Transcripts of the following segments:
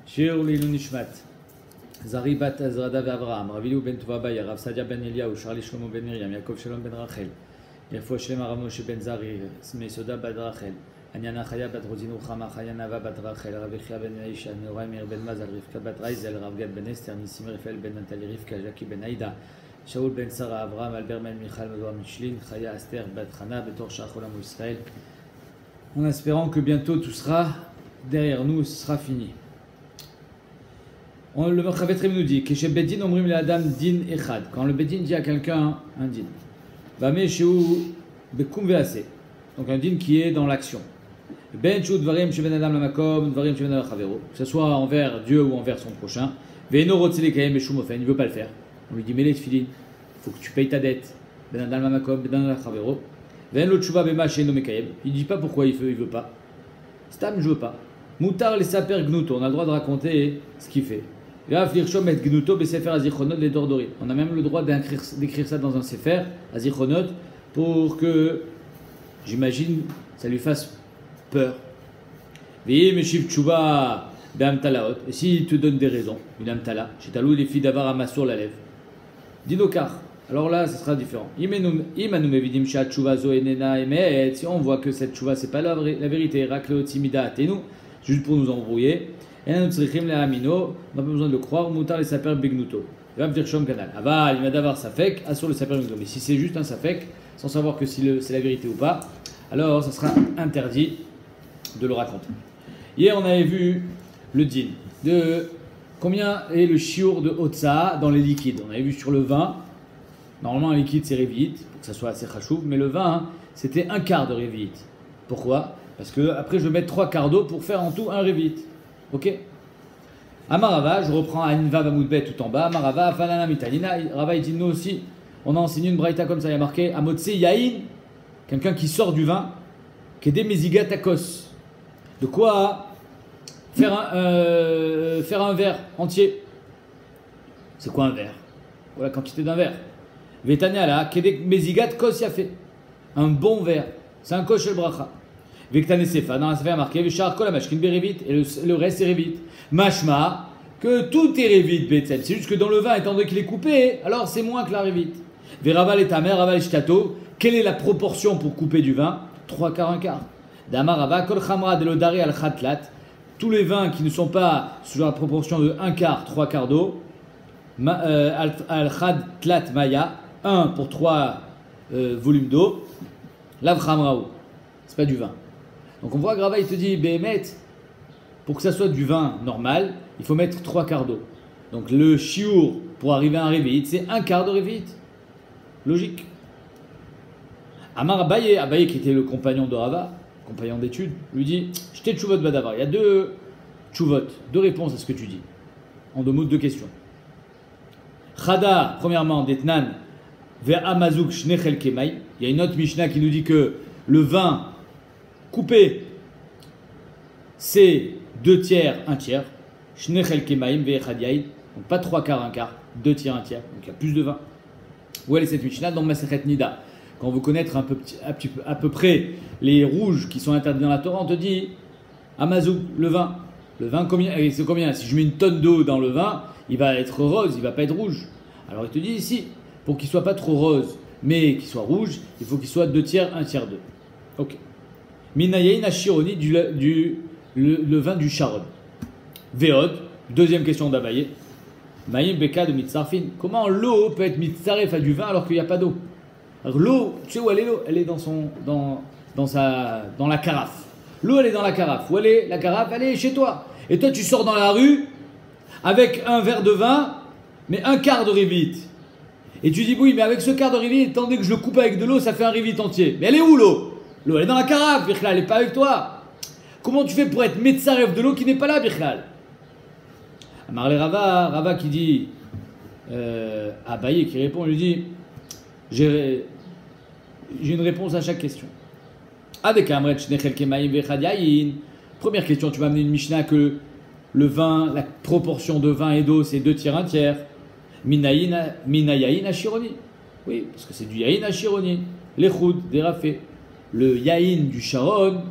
Shir Leilu Nishmat, Zari bat Azrada ve'Avraham, Ravilu ben Tovabaya, Rav Sadia ben Eliyahu, Charlie Shlomo ben Miriam, Yaakov Shalom ben Rachel, Yafua Shem Rav Moshe ben Zari, Mesoda bat Rachel, Anyana Chaya bat Rozinu Chama, Chaya Nava bat Rachel, Rav Echia ben Aisha, Neorai Meir ben Mazal, Rivka bat Raizel, Rav Gad ben Esther, Nissim Rifel ben Nathalie, Rivka, Jackie ben Aïda, Shaul ben Sarah, Avraham, Albert ben Michal, Medouar Michelin, Chaya Aster bat Chana, Betor Shach Olam Israël, en espérant que bientôt tout sera derrière nous, ce sera fini. Le Chavetrim nous dit que chez Bedin, on brime l'Adam din echad. Quand le Bedin dit à quelqu'un un din, Bame sheu bekum vease. Donc un din qui est dans l'action. Ben sheu dvarim sheben adam lamakom, dvarim sheben adam chavero. Que ce soit envers Dieu ou envers son prochain. Ve'eno rotzele kayem beshum ofen. Il ne veut pas le faire. On lui dit mais les tefilin, il faut que tu payes ta dette. Ben adam lamakom, ben adam chavero. Ve'en lo tshuva bema she'eno mekayem. Il ne dit pas pourquoi il veut pas. Stam, je veux pas. Moutar les saper gnuto. On a le droit de raconter ce qu'il fait. On a même le droit d'écrire ça dans un sefer, Azichonot, pour que, j'imagine, ça lui fasse peur. Et s'il te donne des raisons, une amtala, chez Talou, les filles d'avoir amassur la lèvre. Dinokar, alors là, ça sera différent. Si on voit que cette chouva, c'est pas la vérité, juste pour nous embrouiller. On n'a pas besoin de le croire. Moutar les saper begnuto. Il va me dire Shom Kanal. Aval, il va d'avoir safek, assure le saper begnuto. Mais si c'est juste un safek, sans savoir que si c'est la vérité ou pas, alors ça sera interdit de le raconter. Hier, on avait vu le din de combien est le shiur de Otsa dans les liquides. On avait vu sur le vin. Normalement, un liquide c'est révite, pour que ça soit assez chachouv, mais le vin, c'était un quart de révite. Pourquoi? Parce que après, je vais mettre 3 quarts d'eau pour faire en tout un révite. Ok. Amarava, je reprends Anva Bamoudbet tout en bas. Amarava, Fanana Mitalina. Rava il dit nous aussi, on a enseigné une braïta comme ça, il y a marqué Amotse Yaïn, quelqu'un qui sort du vin, qui est des Mezigatakos. De quoi faire un verre entier. C'est quoi un verre? Voilà la quantité d'un verre. Vetania là, qui est des Mezigatakos Yafé. Un bon verre. C'est un kosh el bracha. Vektane Sefa, dans la Sefa marqué Veshar Kol Hamashkin Berevit, et le reste est Révit. Mashma, que tout est Révit, Betsel. C'est juste que dans le vin, étant donné qu'il est coupé, alors c'est moins que la Révit. Veraval et Tamer, Raval et Shtato, quelle est la proportion pour couper du vin? 3 quarts, 1 quart. Damarava, Kol Khamra, Delodari al Khatlat, tous les vins qui ne sont pas sur la proportion de 1 quart, 3 quarts d'eau, al Khatlat Maya, 1 pour 3 volumes d'eau, Lav Khamraou, c'est pas du vin. Donc on voit Grava, il te dit, Béhémet, pour que ça soit du vin normal, il faut mettre 3 quarts d'eau. Donc le chiour pour arriver à un révit, c'est 1 quart de révit. Logique. Amar Abaye, Abaye qui était le compagnon de Rava, compagnon d'études, lui dit, je t'ai tchouvot badavar. Il y a 2 tchouvot, 2 réponses à ce que tu dis. En 2 mots, 2 questions. Chada, premièrement, d'Etnan, vers Amazouk Shnechel Kemai. Il y a une autre Mishnah qui nous dit que le vin coupé, c'est 2 tiers, 1 tiers. Shnechel kemaim ve'echad yain. Donc pas 3 quarts, 1 quart, 2 tiers, 1 tiers. Donc il y a plus de vin. Où est cette Mishnah? Dans Masechet Nida. Quand on veut connaître à peu près les rouges qui sont interdits dans la Torah, on te dit Amazou, le vin. Le vin, c'est combien? Si je mets une tonne d'eau dans le vin, il va être rose, il va pas être rouge. Alors il te dit ici, pour qu'il soit pas trop rose, mais qu'il soit rouge, il faut qu'il soit 2 tiers, 1 tiers d'eau. Ok. Minayain Ashironi, le vin du Sharon. Veod, deuxième question d'Abaye. Maïm Beka de Mitzarfin. Comment l'eau peut être Mitzaref à du vin alors qu'il n'y a pas d'eau? Alors l'eau, tu sais où elle est l'eau? Elle est dans la carafe. L'eau elle est dans la carafe. Où elle est la carafe? Elle est chez toi. Et toi tu sors dans la rue avec un verre de vin, mais 1 quart de révite. Et tu dis oui, mais avec ce quart de révite, étant donné que je le coupe avec de l'eau, ça fait un révite entier. Mais elle est où l'eau? L'eau elle est dans la carafe, Birklal, elle n'est pas avec toi. Comment tu fais pour être Metzarev de l'eau qui n'est pas là, Birklal? Amarle Rava qui dit, Abaye qui répond, il lui dit, j'ai une réponse à chaque question. Avec Amret Shnechel Kemaim ve'echad yain. Première question, tu vas amener une Mishnah que le vin, la proportion de vin et d'eau, c'est 2 tiers, 1 tiers. Minayain Ashironi. Oui, parce que c'est du yain Ashironi. L'echoud, des rafés. Le yain du Sharon,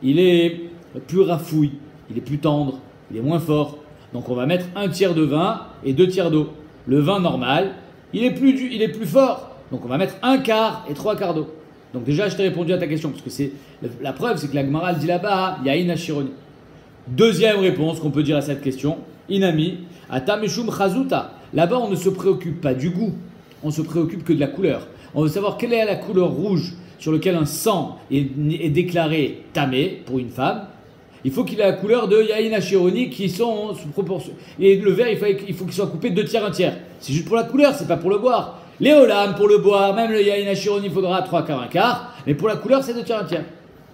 il est plus rafouille, il est plus tendre, il est moins fort. Donc on va mettre un tiers de vin et 2 tiers d'eau. Le vin normal, il est plus fort. Donc on va mettre un quart et 3 quarts d'eau. Donc déjà, je t'ai répondu à ta question, parce que la preuve, c'est que la Gemara dit là-bas, il y a Inashironi. Deuxième réponse qu'on peut dire à cette question, Inami, Atameshum Chazuta. Là-bas, on ne se préoccupe pas du goût, on se préoccupe que de la couleur. On veut savoir quelle est la couleur rouge sur laquelle un sang est déclaré tamé pour une femme. Il faut qu'il ait la couleur de Yain Hashironi qui sont sous proportion. Et le verre, il faut qu'il soit coupé 2 tiers, 1 tiers. C'est juste pour la couleur, c'est pas pour le boire. Les Olam, pour le boire, même le Yain Hashironi, il faudra 3 quarts, 1 quart. Mais pour la couleur, c'est 2 tiers, 1 tiers.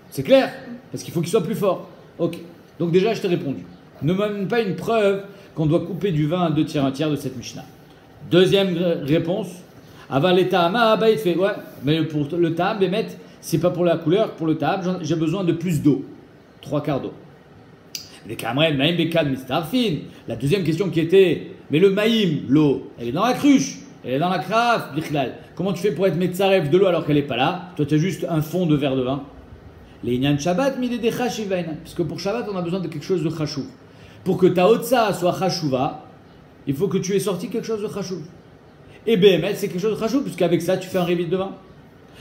C'est clair? Parce qu'il faut qu'il soit plus fort. Ok. Donc déjà, je t'ai répondu. Ne m'amène pas une preuve qu'on doit couper du vin à 2 tiers, 1 tiers de cette Mishnah. Deuxième réponse. Avaleta ama abaït fait. Ouais, mais pour le ta'am, Bémet, c'est pas pour la couleur, pour le ta'am, j'ai besoin de plus d'eau. 3 quarts d'eau. Les Kamren, Maïm, Bekad, Mistarfin. La deuxième question qui était, mais le Maïm, l'eau, elle est dans la cruche, elle est dans la carafe, Bichlal. Comment tu fais pour être Metzarev de l'eau alors qu'elle n'est pas là? Toi, tu as juste un fond de verre de vin. Les Inyan Shabbat, Midede Chashivaina. Parce que pour Shabbat, on a besoin de quelque chose de Chashouv. Pour que ta Otsa soit Chashouva, il faut que tu aies sorti quelque chose de Chashouv. Et BMS, c'est quelque chose de Chashouv, puisqu'avec ça, tu fais un révit de vin.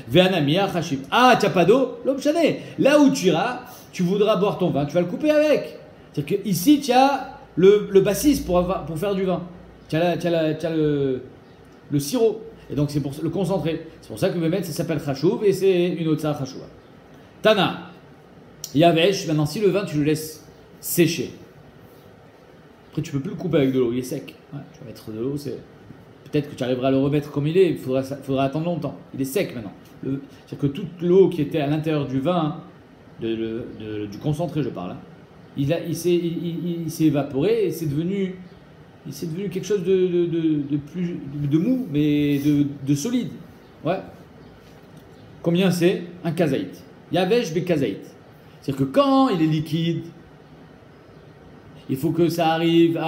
Ve'anamia Chashiv. Ah, tu n'as pas d'eau? L'homme chané. Là où tu iras, tu voudras boire ton vin, tu vas le couper avec. C'est-à-dire qu'ici, tu as le bassis pour faire du vin. Tu as le sirop. Et donc, c'est pour le concentré. C'est pour ça que Bémet, ça s'appelle Chashouv et c'est une autre Chashouva. Tana. Yavesh. Maintenant, si le vin, tu le laisses sécher. Après, tu ne peux plus le couper avec de l'eau. Il est sec. Ouais, tu vas mettre de l'eau. Peut-être que tu arriveras à le remettre comme il est. Il faudra attendre longtemps. Il est sec maintenant. C'est-à-dire que toute l'eau qui était à l'intérieur du vin, du concentré, je parle, il s'est évaporé et c'est devenu quelque chose de mou, mais de solide. Ouais. Combien c'est? Un kazaït. Yavesh be kazaït. C'est-à-dire que quand il est liquide, il faut que ça arrive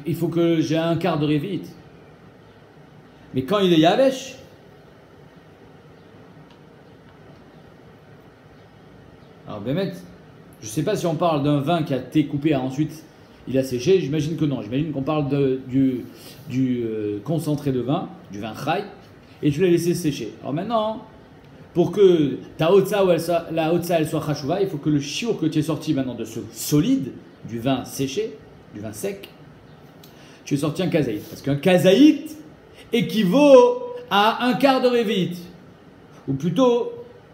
il faut que j'ai un quart de révit. Mais quand il est yavesh, alors Bémet, je ne sais pas si on parle d'un vin qui a été coupé ensuite il a séché, j'imagine que non. J'imagine qu'on parle du concentré de vin, du vin chai, et tu l'as laissé sécher. Alors maintenant, pour que ta otsa, la otsa elle soit chashouva, il faut que le chiour que tu es sorti maintenant de ce solide, du vin séché, du vin sec, tu es sorti un kazaït. Parce qu'un kazaït équivaut à un quart de révit. Ou plutôt,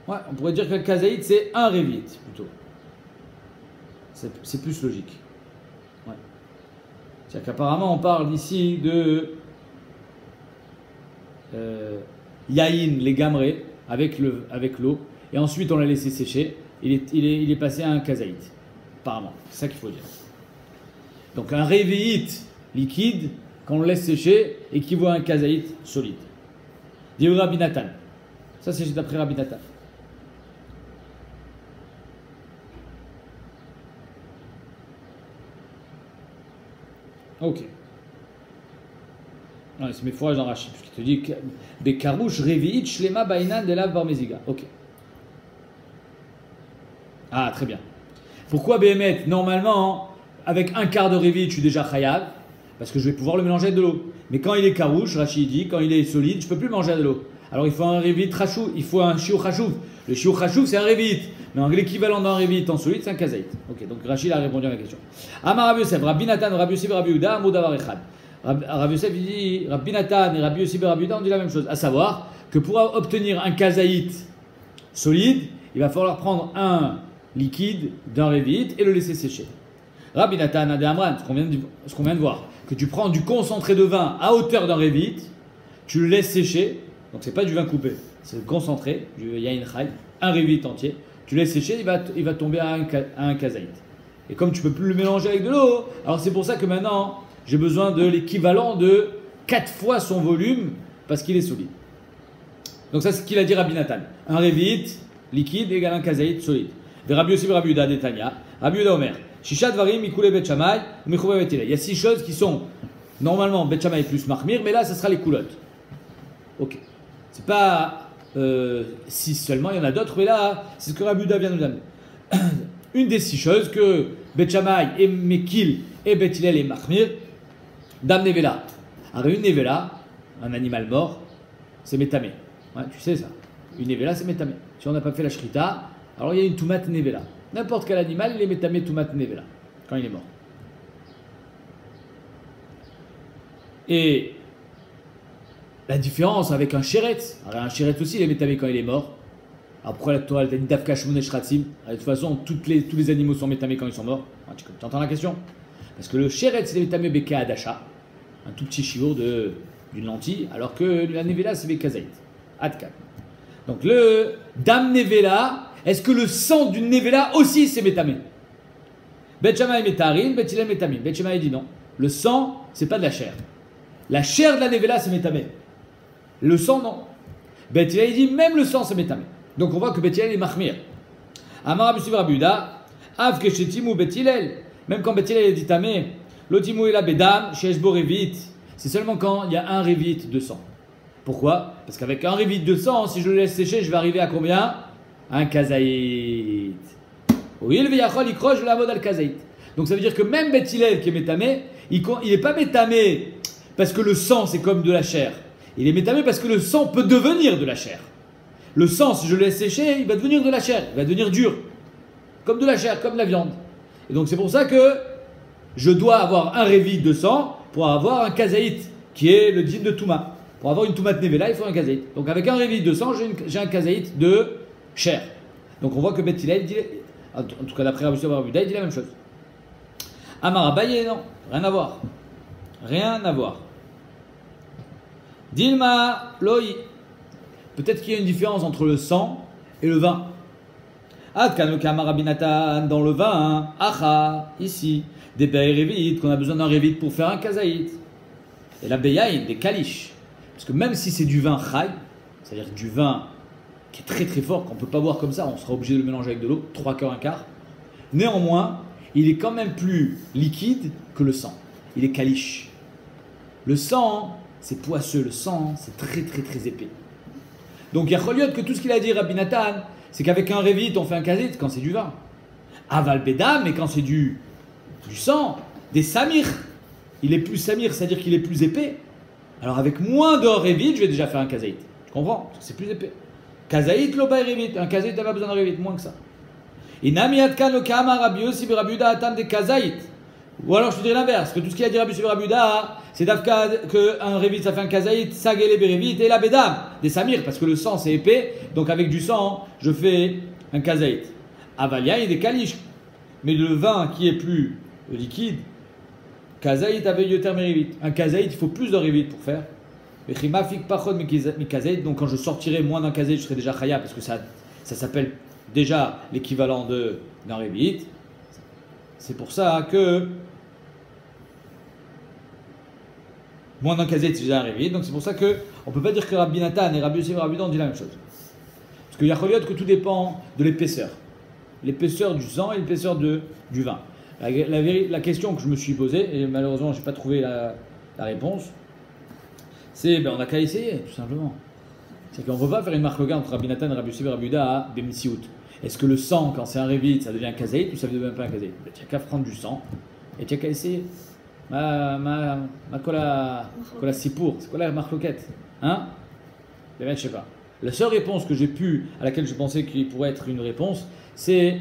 ouais, on pourrait dire qu'un kazaït c'est un révit, plutôt. C'est plus logique. Ouais. C'est-à-dire qu'apparemment on parle ici de yaïn, les gamrés, avec l'eau, et ensuite on l'a laissé sécher, il est passé à un kazaït. Apparemment, c'est ça qu'il faut dire. Donc un révéit liquide, quand on le laisse sécher, équivaut à un kazaït solide. Dit Rabbi Nathan. Ça c'est d'après Rabbi Nathan. Ok. Non, c'est mes fourrages dans Rashi, puisqu'il te dit que des karouches réveillent shlema bainan de la barmeziga. Ok. Ah, très bien. Pourquoi Béhémet? Normalement, avec un quart de réveil, je suis déjà chayav, parce que je vais pouvoir le mélanger avec de l'eau. Mais quand il est karouche, Rashi dit, quand il est solide, je ne peux plus manger de l'eau. Alors il faut un réveil rachou, il faut un shiur chachouv. Le shiur chachouv, c'est un réveil. Mais l'équivalent d'un réveil en solide, c'est un kazaït. Ok, donc Rashi a répondu à la question. Amar Rabbi Yosef, Rabbi Nathan, Rabbi Yosef, Rabbi Yehuda, Moudavar Echad. Rabbi Yosef dit, Rabbi Nathan et Rabbi Yosef et Rabbi Yehuda ont dit la même chose, à savoir que pour obtenir un kazaït solide, il va falloir prendre un liquide d'un révit et le laisser sécher. Rabbi Nathan a dit Amran, ce qu'on vient de voir, que tu prends du concentré de vin à hauteur d'un révit, tu le laisses sécher, donc c'est pas du vin coupé, c'est le concentré, du yain chai, un révit entier, tu laisses sécher, il va tomber à un kazaït. Et comme tu peux plus le mélanger avec de l'eau, alors c'est pour ça que maintenant j'ai besoin de l'équivalent de 4 fois son volume parce qu'il est solide. Donc ça c'est ce qu'il a dit Rabbi Nathan. Un révit liquide égale un kazaït solide. Rabbi Yossi Rabbi Yehuda Netanya, Rabbi Yehuda Omer, Shishat Varim Mikule Bet Shammai, Mechouba Bet Hillel. Il y a 6 choses qui sont normalement Bet Shammai plus Mahmir, mais là ça sera les coulottes. Ok. C'est pas 6 seulement, il y en a d'autres, mais là c'est ce que Rabbi Yehuda vient nous amener. Une des 6 choses que Bet Shammai et Mekil et Bet Hillel et Mahmir, Dam Nevela. Alors une Nevela, un animal mort, c'est Métamé. Ouais, tu sais ça. Une Nevela, c'est Métamé. Si on n'a pas fait la Shrita, alors il y a une Toumat Nevela. N'importe quel animal, il est Métamé Toumat Nevela, quand il est mort. Et la différence avec un Shéretz, alors un Shéretz aussi, il est Métamé quand il est mort. Alors pourquoi la Torah, elle t'a dit Dafka Shmone Shratzim? De toute façon, tous les animaux sont Métamé quand ils sont morts. Tu entends la question? Parce que le Shéretz, il est Métamé Beka Adasha, un tout petit chiour d'une lentille, alors que la Nevela, c'est Bekazait. Adkan. Donc le Dam Nevela, est-ce que le sang d'une Nevela aussi c'est Métamé? Bet Shammai Metarin, Bet Hillel Métamim. Bet Shammai dit non. Le sang, c'est pas de la chair. La chair de la Nevela, c'est Métamé. Le sang, non. Bet Hillel dit même le sang, c'est Métamé. Donc on voit que Bet Hillel est Mahmir. Amar Rabbi Yossi Rabbi Yehuda, Av Keshetimu Bet Hillel. Même quand Bet Hillel est dit Tamé, Lotimu Ela Bedam, Sheshbo Revit. C'est seulement quand il y a un Revit de sang. Pourquoi? Parce qu'avec un Revit de sang, si je le laisse sécher, je vais arriver à combien? Un Kazaït. Oui, le Veyachol, il croche la mode al Kazaït. Donc ça veut dire que même Bet Hillel qui est Métamé, il n'est pas Métamé parce que le sang c'est comme de la chair. Il est Métamé parce que le sang peut devenir de la chair. Le sang, si je le laisse sécher, il va devenir de la chair, il va devenir dur. Comme de la chair, comme de la viande. Et donc c'est pour ça que je dois avoir un Revit de sang pour avoir un Kazaït qui est le din de Touma. Pour avoir une Toumat Nevela, il faut un Kazaït. Donc avec un Revit de sang, j'ai un Kazaït de chair. Donc on voit que Bet Hillel dit, en tout cas d'après Rabbi Yossi Rabbi Yehuda, il dit la même chose. Amar Abaye, non, rien à voir. Rien à voir. Dilma Loi. Peut-être qu'il y a une différence entre le sang et le vin. Adkan Kamar Rabbi Natan dans le vin, Acha, ici, des Revit, qu'on a besoin d'un Revit pour faire un Kazaït. Et la Beyaïn, des Kalish. Parce que même si c'est du vin Chai, c'est-à-dire du vin qui est très très fort, qu'on ne peut pas boire comme ça, on sera obligé de le mélanger avec de l'eau, 3 quarts, 1 quart. Néanmoins, il est quand même plus liquide que le sang. Il est Kalish. Le sang, c'est poisseux, le sang, c'est très très très épais. Donc il y a Choliot que tout ce qu'il a dit Rabbi Natan, c'est qu'avec un Revit, on fait un Kazit quand c'est du vin. Aval Bedam, mais quand c'est du sang, des Samir, il est plus Samir, c'est-à-dire qu'il est plus épais. Alors avec moins de Revit, je vais déjà faire un Kazaït. Tu comprends? Parce que c'est plus épais. Kazaït, l'obay Revit. Un Kazaït, t'as pas besoin de Revit, moins que ça. Inami Adkan le Kama Rabbi Yossi Rabbi Yehuda Atam des Kazaït. Ou alors je te dirais l'inverse, que tout ce qu'il a dit Rabbi Yossi Rabbi Yehuda, c'est d'Afka qu'un Revit ça fait un Kazaït, Sagele Berevit et la Bedam, des Samir, parce que le sang c'est épais, donc avec du sang, je fais un Kazaït. Avalia, il y a des Kalish. Mais le vin qui est plus liquide, Kazaït avec Yoter Merivit. Un Kazaït, il faut plus de Revit pour faire. Donc quand je sortirai moins d'un Kazaït, je serai déjà Chaya, parce que ça s'appelle déjà l'équivalent d'un Revit. C'est pour ça que moins d'un Kazaït, c'est déjà un Revit. Donc c'est pour ça qu'on ne peut pas dire que Rabbi Natan et Rabbi Yossi Rabbi Yehuda ont dit la même chose. Parce qu'il y a que tout dépend de l'épaisseur. L'épaisseur du sang et l'épaisseur du vin. La question que je me suis posée, et malheureusement je n'ai pas trouvé la réponse, c'est on n'a qu'à essayer, tout simplement. C'est qu'on ne peut pas faire une marque entre Rabbi Natan et Rabbi Yossi Rabbi Yehuda à Bemtsiout. Est-ce que le sang, quand c'est un Revit, ça devient un Kazaït ou ça ne devient pas un Kazaït? Tu n'as qu'à prendre du sang et tu n'as qu'à essayer. Ma kola sipour, c'est quoi la marloquette? Hein? Je ne sais pas. La seule réponse que à laquelle je pensais qu'il pourrait être une réponse, c'est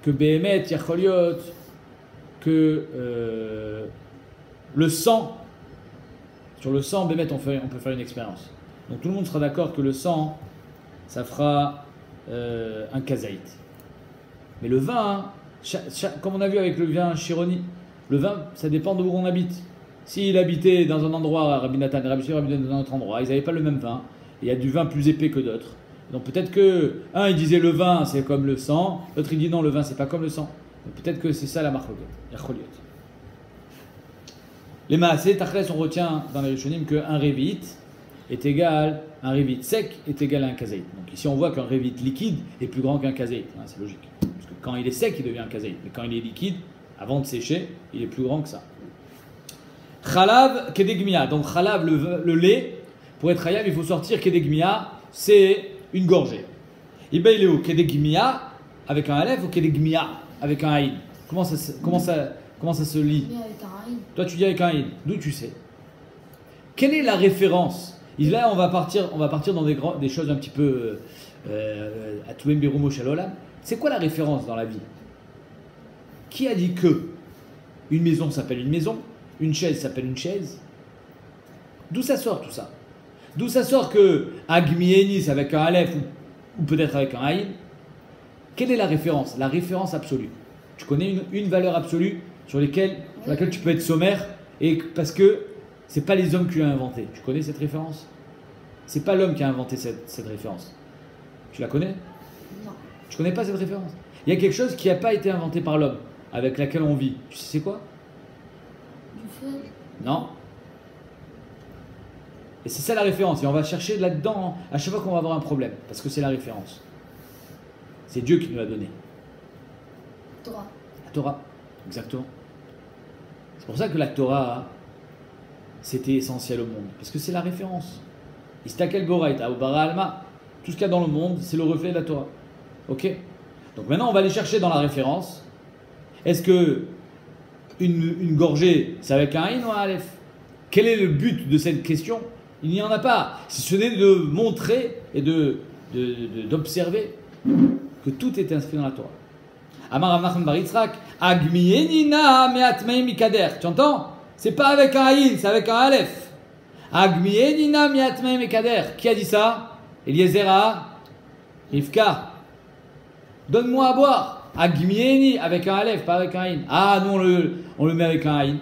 que Behemet, Yacholiot, que le sang, sur le sang, Behemet, on peut faire une expérience. Donc tout le monde sera d'accord que le sang, ça fera un Kazaït. Mais le vin, comme on a vu avec le vin Chironi, le vin, ça dépend d'où on habite. S'il habitait dans un endroit, Rabbi Natan et Rabbi Yossi Rabbi Yehuda dans un autre endroit, ils n'avaient pas le même vin. Il y a du vin plus épais que d'autres. Donc peut-être que un il disait le vin c'est comme le sang, l'autre il dit non le vin c'est pas comme le sang. Donc peut-être que c'est ça la marque. Les maasé tachles on retient dans les Rishonim qu'un Revit est égal, un Revit sec est égal à un Kazaït. Donc ici on voit qu'un Revit liquide est plus grand qu'un Kazaït. C'est logique. Parce que quand il est sec il devient un Kazaït, mais quand il est liquide, avant de sécher, il est plus grand que ça. Chalav kedegmia. Donc chalav le lait. Pour être hayab, il faut sortir kedegmia, c'est une gorgée. Ibeileu kedegmia avec un alef ou kedegmia avec un haïn. Comment Comment ça se lit? Mais avec un aïn. Toi, tu dis avec un in. D'où tu sais? Quelle est la référence? Là, on va partir dans des choses un petit peu à tout Birumo Shalolam. C'est quoi la référence dans la vie? Qui a dit que une maison s'appelle une maison, une chaise s'appelle une chaise? D'où ça sort tout ça? D'où ça sort que Agmieni c'est avec un Aleph ou peut-être avec un Aïn? Quelle est la référence? La référence absolue. Tu connais une valeur absolue sur laquelle tu peux être sommaire et parce que c'est pas les hommes qui l'ont inventé. Tu connais cette référence? C'est pas l'homme qui a inventé cette référence. Tu la connais? Non. Tu connais pas cette référence? Il y a quelque chose qui n'a pas été inventé par l'homme, avec laquelle on vit. Tu sais c'est quoi? Du feu. Non. Et c'est ça la référence. Et on va chercher là-dedans à chaque fois qu'on va avoir un problème. Parce que c'est la référence. C'est Dieu qui nous l'a donné. Torah. La Torah. Exactement. C'est pour ça que la Torah, c'était essentiel au monde. Parce que c'est la référence. Istakel Boraita, ou Bara Alma. Tout ce qu'il y a dans le monde, c'est le reflet de la Torah. Ok? Donc maintenant, on va aller chercher dans la référence. Est-ce que une gorgée, c'est avec un Aïn ou un Aleph? Quel est le but de cette question? Il n'y en a pas. Si ce n'est de montrer et d'observer que tout est inscrit dans la Torah. Amar Rav Nachman bar Yitzhak, Agmienina me'atmei mikader. Tu entends? C'est pas avec un Aïn, c'est avec un Aleph. Agmienina me'atmei mikader. Qui a dit ça? Eliezer à Rivka. Donne-moi à boire. Agmieni avec un Aleph, pas avec un Aïn. Ah non, on le met avec un Aïn.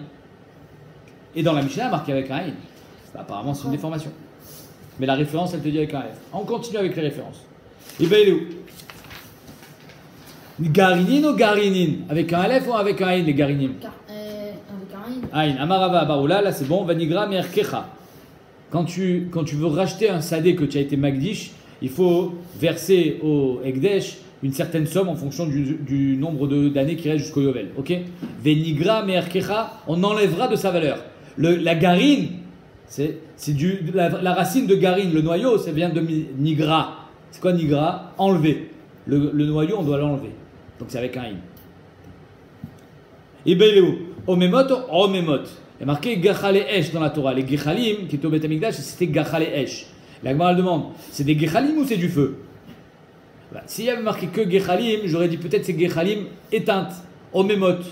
Et dans la Mishnah, marqué avec un Aïn. Apparemment, c'est une déformation. Mais la référence, elle te dit avec un Aleph. On continue avec les références. Et ben, il est où? Garinin ou garinin? Avec un Aleph ou avec un Aïn, les garinim? Avec un aïn. Aïn. Amarava baroula, là c'est bon. Vanigra merkecha. Quand tu veux racheter un sadé que tu as été magdish, il faut verser au Ekdesh une certaine somme en fonction du nombre d'années qui reste jusqu'au Yovel. Ok? Venigra merkecha, on enlèvera de sa valeur. La garine, c'est la racine de garine, le noyau, ça vient de nigra. C'est quoi nigra? Enlever. Le noyau, on doit l'enlever. Donc c'est avec un in. Et ben il est où? Omemot ou omemot? Il y a marqué gachale esh dans la Torah. Les gechalim qui étaient au Beth Amikdash, c'était gachale esh. La Gemara demande, c'est des gechalim ou c'est du feu? S'il y avait marqué que gechalim, j'aurais dit peut-être c'est gechalim éteintes. Omemot.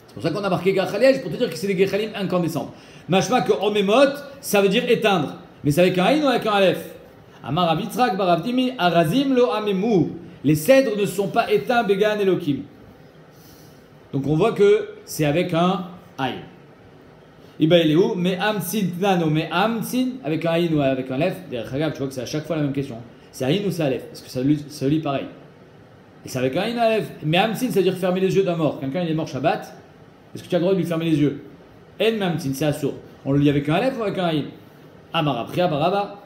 C'est pour ça qu'on a marqué gachale esh pour te dire que c'est des gechalim incandescentes. Machma que omemot, ça veut dire éteindre. Mais c'est avec un in ou avec un aleph? Amar Rav Yitzhak bar Rav Dimi, arazim lo amemu. Les cèdres ne sont pas éteints, Began et Lokim. Donc on voit que c'est avec un aïn. Iba il est où? Mais amtsin tnano, mais amtsin avec un aïn ou avec un lef. Tu vois que c'est à chaque fois la même question. C'est aïn ou c'est alef? Parce que ça lit pareil. Et c'est avec un aïn ou alef. Mais amtsin, ça veut dire fermer les yeux d'un mort. Quelqu'un il est mort Shabbat. Est-ce que tu as le droit de lui fermer les yeux? En mamtsin, c'est assourd. On le lit avec un alef ou avec un aïn? Amara priya baraba.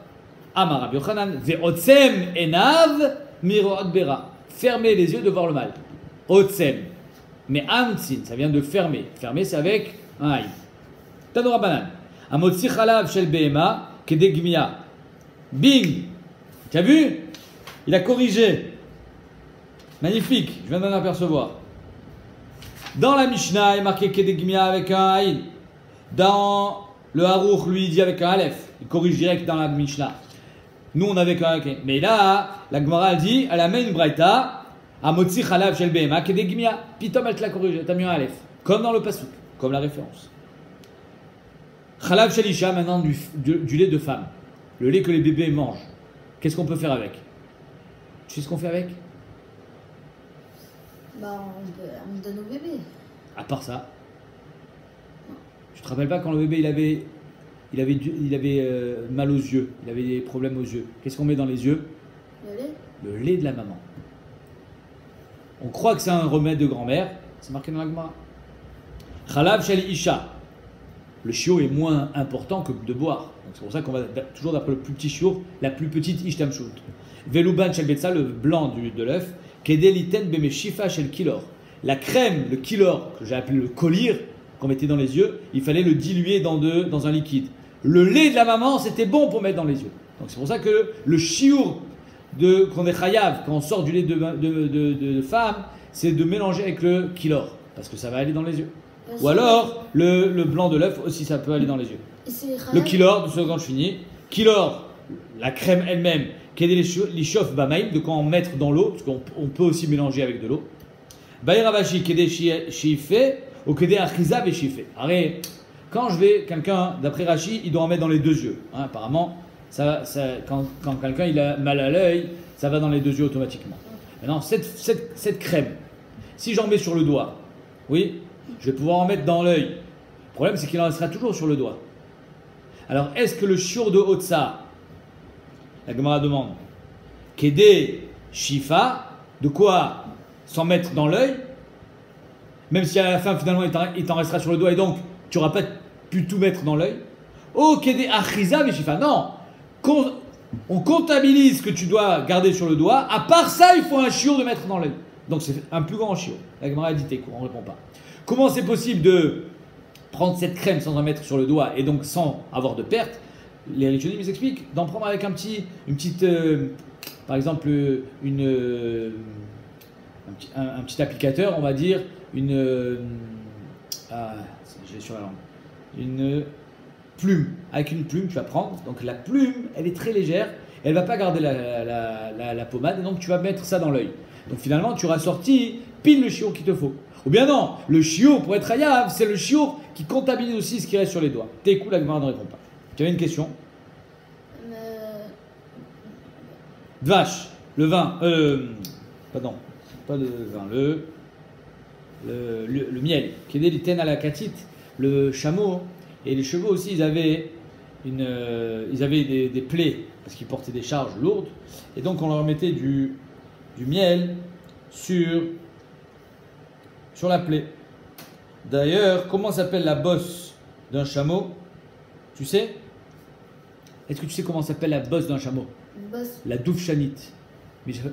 Amara biochanan. Ve'otsem enav. Miroad Bera, fermer les yeux de voir le mal. Otsem. Mais Amtsin, ça vient de fermer. Fermer, c'est avec un aïn. Tanora banan. Amotsi chalav shel behema kedegmia. Bing. Tu as vu? Il a corrigé. Magnifique, je viens d'en apercevoir. Dans la Mishnah, il est marqué kedegmia avec un aïn. Dans le Haruch, lui, il dit avec un aleph. Il corrige direct dans la Mishnah. Nous, on avait qu'un. Mais là, la Gemara dit, elle amène une braïta, à Motzi Chalav Shel Behema, Kedegmia. Pitom, elle te l'a corrigé, t'as mis un Aleph. Comme dans le Pasuk, comme la référence. Chalav Shel Isha, maintenant du lait de femme. Le lait que les bébés mangent. Qu'est-ce qu'on peut faire avec? Tu sais ce qu'on fait avec? Bah, on donne au bébé. À part ça. Tu te rappelles pas quand le bébé il avait mal aux yeux, il avait des problèmes aux yeux. Qu'est-ce qu'on met dans les yeux? Le lait. Le lait de la maman. On croit que c'est un remède de grand-mère, c'est marqué dans la Gemara. Chalav shel isha. Le chiot est moins important que de boire. Donc c'est pour ça qu'on va toujours d'après le plus petit chiot, la plus petite ishtamshut. Veluban shel betza, le blanc de l'œuf. Kedeliten bemeshifa shel kilor. La crème, le kilor, que j'ai appelé le kolir, qu'on mettait dans les yeux, il fallait le diluer dans un liquide. Le lait de la maman, c'était bon pour mettre dans les yeux. Donc c'est pour ça que le chiour qu'on est chayav, quand on sort du lait de femme, c'est de mélanger avec le kilor, parce que ça va aller dans les yeux. Ou alors, le blanc de l'œuf aussi, ça peut aller dans les yeux. Et c'est Le halal. kilor, de seconde, je finis. Kilor, la crème elle-même, l'ishof bamaïm, de quoi en mettre dans l'eau, parce qu'on peut aussi mélanger avec de l'eau. Baïravashi, kede shife, ou kede achizav et shife. Arrête, quand je vais, quelqu'un, d'après Rashi, il doit en mettre dans les deux yeux. Hein, apparemment, quand quelqu'un il a mal à l'œil, ça va dans les deux yeux automatiquement. Maintenant, cette crème, si j'en mets sur le doigt, oui, je vais pouvoir en mettre dans l'œil. Le problème, c'est qu'il en restera toujours sur le doigt. Alors, est-ce que le shiur de Otsa, la Gemara demande, Kede Shifa, de quoi s'en mettre dans l'œil, même si à la fin, finalement, il t'en restera sur le doigt et donc, tu n'auras pas pu tout mettre dans l'œil. Oh, Kede Achiza Shifa. Non, on comptabilise ce que tu dois garder sur le doigt. À part ça, il faut un shiur de mettre dans l'œil. Donc, c'est un plus grand shiur. La Gemara a dit t'es court, on ne répond pas. Comment c'est possible de prendre cette crème sans en mettre sur le doigt et donc sans avoir de perte? Les Rishonim ils expliquent d'en prendre avec par exemple un petit applicateur, on va dire j'ai sur la langue, une plume. Avec une plume tu vas prendre, donc la plume elle est très légère, elle va pas garder la pommade et donc tu vas mettre ça dans l'œil. Donc finalement tu auras sorti pile le shiur qu'il te faut. Ou bien non, le shiur pour être hayav, c'est le shiur qui comptabilise aussi ce qui reste sur les doigts. T'es cool, la Gemara ne répond pas. Tu avais une question? Dvash, le vin, pardon, pas le vin, le miel, qui est l'iten à la katite, le chameau et les chevaux aussi, ils avaient des plaies parce qu'ils portaient des charges lourdes et donc on leur mettait du miel sur la plaie. D'ailleurs, comment s'appelle la bosse d'un chameau? Tu sais? Est-ce que tu sais comment s'appelle la bosse d'un chameau? Une bosse. La doufchanite,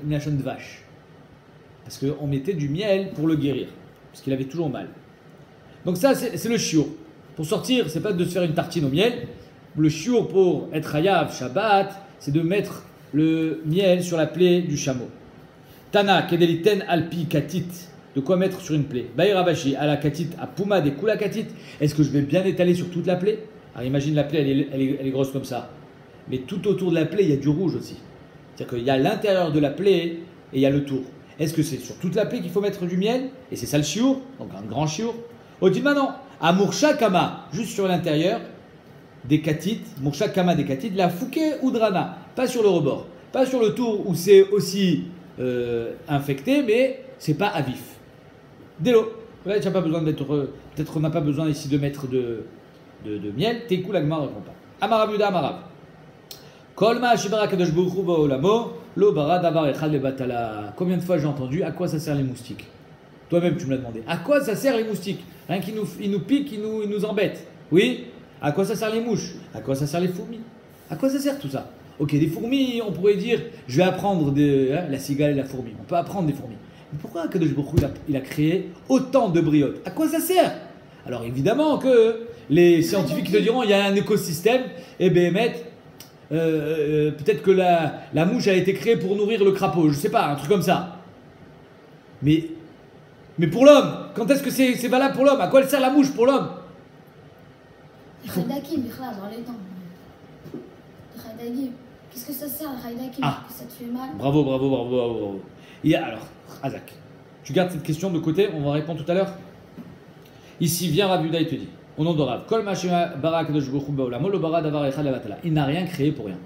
minachon de vache. Parce qu'on mettait du miel pour le guérir, parce qu'il avait toujours mal. Donc ça, c'est le shiur. Pour sortir, c'est pas de se faire une tartine au miel. Le shiur pour être hayav, Shabbat, c'est de mettre le miel sur la plaie du chameau. Tana, kedeliten alpi katit. De quoi mettre sur une plaie. Baïravashi, à la katit, à pouma des kula katit. Est-ce que je vais bien étaler sur toute la plaie? Alors imagine la plaie, elle est grosse comme ça. Mais tout autour de la plaie, il y a du rouge aussi. C'est-à-dire qu'il y a l'intérieur de la plaie et il y a le tour. Est-ce que c'est sur toute la plaie qu'il faut mettre du miel? Et c'est ça le shiur, donc un grand shiur. Odima non. À Moursha Kama, juste sur l'intérieur des katites, Moursha Kama des katites, la fouké ou drana, pas sur le rebord. Pas sur le tour où c'est aussi infecté, mais c'est pas à vif. Délo. Là, tu n'as pas besoin d'être. Peut-être qu'on n'a pas besoin ici de mettre de miel. T'es cool, la Gemara ne répond pas. Amarav Yuda Amarav. Kolma Shibara Kadosh Baruch Hu Ba'olamo, Lo Bara Davar Echad Lebatala. Combien de fois j'ai entendu à quoi ça sert les moustiques? Toi-même, tu me l'as demandé. À quoi ça sert les moustiques? Rien qu'ils nous piquent, ils nous embêtent. Oui? À quoi ça sert les mouches? À quoi ça sert les fourmis? À quoi ça sert tout ça? Ok, des fourmis, on pourrait dire, je vais apprendre la cigale et la fourmi. On peut apprendre des fourmis. Mais pourquoi Kadosh Baruch Hu il a créé autant de briottes? À quoi ça sert? Alors évidemment que les scientifiques te diront il y a un écosystème, et peut-être que la mouche a été créée pour nourrir le crapaud, je sais pas, un truc comme ça. Mais pour l'homme, quand est-ce que c'est valable pour l'homme? À quoi elle sert la mouche pour l'homme? Khaydakim, dans les dents. Khaydakim. Qu'est-ce que ça sert, le khaydakim? Que ça te fait mal? Bravo. Alors, Azak, tu gardes cette question de côté, on va répondre tout à l'heure. Ici, vient Rav Yuda, il te dit, au nom de Rav, Kol Mashima Barak de Jbochou Baolamo, le Bara Davar Echad Levatala. Il n'a rien créé pour rien.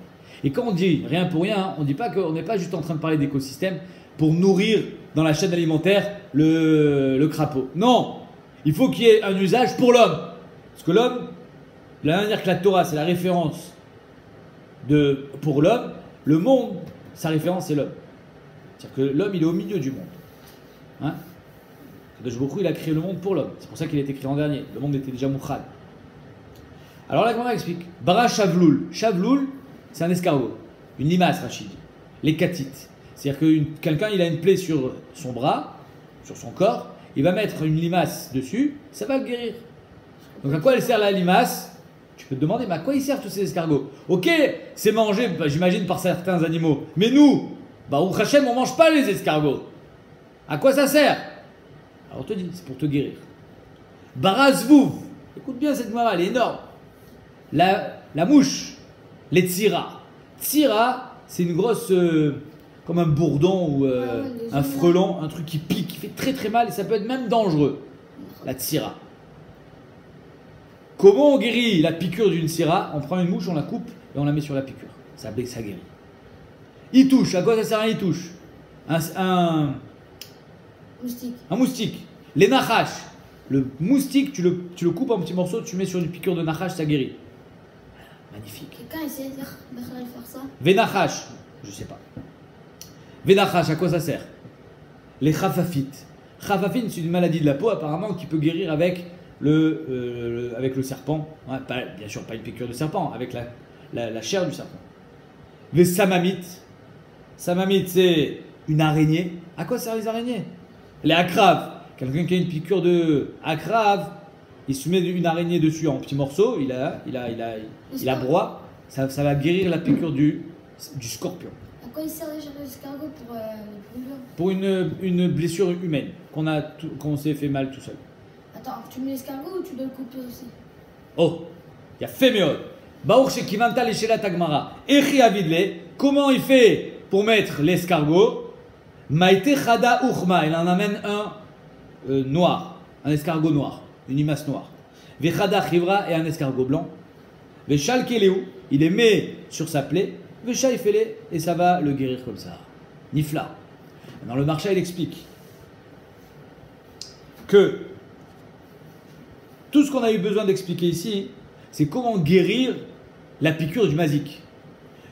Et quand on dit rien pour rien, on dit pas qu'on n'est pas juste en train de parler d'écosystème pour nourrir dans la chaîne alimentaire le crapaud. Non, il faut qu'il y ait un usage pour l'homme. Parce que l'homme, de la même manière que la Torah, c'est la référence pour l'homme, le monde, sa référence, c'est l'homme. C'est-à-dire que l'homme, il est au milieu du monde. Hein? Kadosh Baruch Hu, il a créé le monde pour l'homme. C'est pour ça qu'il a été créé en dernier. Le monde était déjà mouchad. Alors la Gemara explique. Bara Shavloul. Shavloul, c'est un escargot. Une limace, Rachid. Les katites. C'est-à-dire que quelqu'un, il a une plaie sur son bras, sur son corps. Il va mettre une limace dessus. Ça va le guérir. Donc à quoi elle sert la limace? Tu peux te demander, mais à quoi ils servent tous ces escargots? Ok, c'est mangé, j'imagine, par certains animaux. Mais nous, au Hachem, on ne mange pas les escargots. À quoi ça sert? Alors on te dit, c'est pour te guérir. Barazvouv. Écoute bien cette mara, elle est énorme. La mouche, les tsira. Tsira, c'est une grosse, comme un bourdon ou un frelon, un truc qui pique, qui fait très très mal et ça peut être même dangereux. La tsira. Comment on guérit la piqûre d'une tsira? On prend une mouche, on la coupe et on la met sur la piqûre. Ça guérit. Il touche, à quoi ça sert un il touche? Un moustique. Les nachash. Le moustique, tu le coupes en petits morceaux, tu mets sur une piqûre de nachash, ça guérit. Magnifique. Quelqu'un essaie de faire ça? Venachash, je sais pas. Venachash, à quoi ça sert? Les chafafites. Chafafine, c'est une maladie de la peau apparemment qui peut guérir avec le serpent. Ouais, bien sûr, pas une piqûre de serpent, avec la chair du serpent. Les samamites. Samamite, c'est une araignée. À quoi servent les araignées? Les akraves. Quelqu'un qui a une piqûre de akrave, il se met une araignée dessus en petits morceaux, il broie, ça va guérir la piqûre du scorpion. À quoi il sert déjà l'escargot pour Pour une blessure humaine, qu'on s'est fait mal tout seul. Attends, tu mets l'escargot ou tu dois le couper aussi? Oh, il y a fait méod. Baour Shekivanta Leshela Tagmara. Echi Avidle, comment il fait pour mettre l'escargot? Maïte Chada Uchma, il en amène un noir, un escargot noir, une limace noire. Vechada Chivra et un escargot blanc. Vechal Keleu, il les met sur sa plaie. Vecha Ifele, et ça va le guérir comme ça. Nifla. Dans le marché, il explique que tout ce qu'on a eu besoin d'expliquer ici, c'est comment guérir la piqûre du mazik.